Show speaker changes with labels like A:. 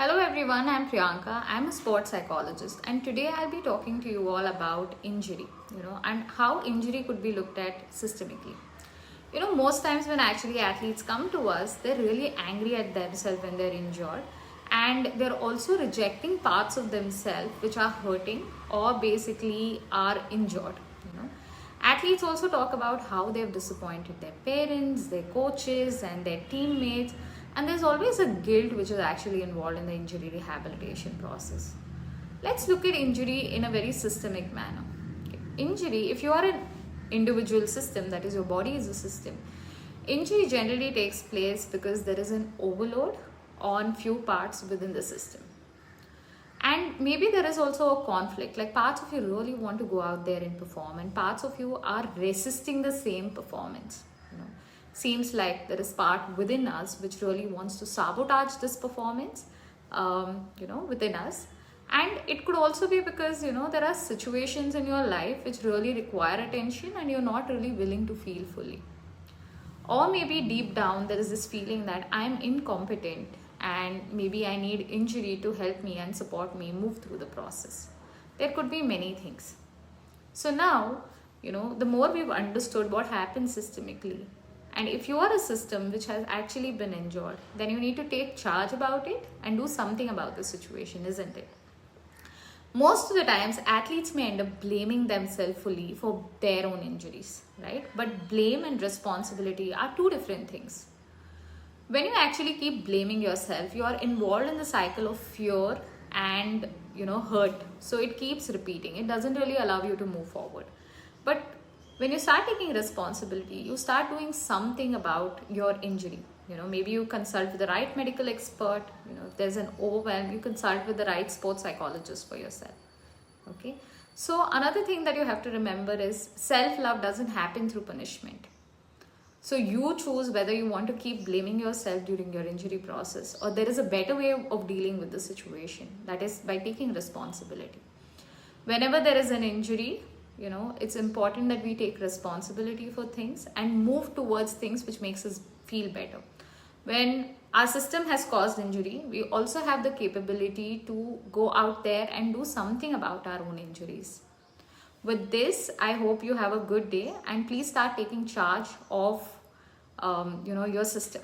A: Hello everyone, I'm Priyanka. I'm a sports psychologist and today I'll be talking to you all about injury, and how injury could be looked at systemically. Most times when actually athletes come to us, they're really angry at themselves when they're injured and they're also rejecting parts of themselves which are hurting or basically are injured. Athletes also talk about how they've disappointed their parents, their coaches, and their teammates, and there's always a guilt which is actually involved in the injury rehabilitation process. Let's look at injury in a very systemic manner. Injury, if you are an individual system, that is, your body is a system, injury generally takes place because there is an overload on few parts within the system. And maybe there is also a conflict, like parts of you really want to go out there and perform, and parts of you are resisting the same performance. Seems like there is part within us which really wants to sabotage this performance, within us. And it could also be because, there are situations in your life which really require attention and you're not really willing to feel fully. Or maybe deep down, there is this feeling that I'm incompetent and maybe I need injury to help me and support me move through the process. There could be many things. So now, the more we've understood what happens systemically, and if you are a system which has actually been injured, then you need to take charge about it and do something about the situation, isn't it? Most of the times, athletes may end up blaming themselves fully for their own injuries, right? But blame and responsibility are two different things. When you actually keep blaming yourself, you are involved in the cycle of fear and hurt. So it keeps repeating. It doesn't really allow you to move forward. But when you start taking responsibility, you start doing something about your injury. Maybe you consult with the right medical expert. If there's an overwhelm, you consult with the right sports psychologist for yourself. Okay. So another thing that you have to remember is self-love doesn't happen through punishment. So you choose whether you want to keep blaming yourself during your injury process, or there is a better way of dealing with the situation. That is by taking responsibility. Whenever there is an injury, it's important that we take responsibility for things and move towards things which makes us feel better. When our system has caused injury, we also have the capability to go out there and do something about our own injuries. With this, I hope you have a good day and please start taking charge of your system.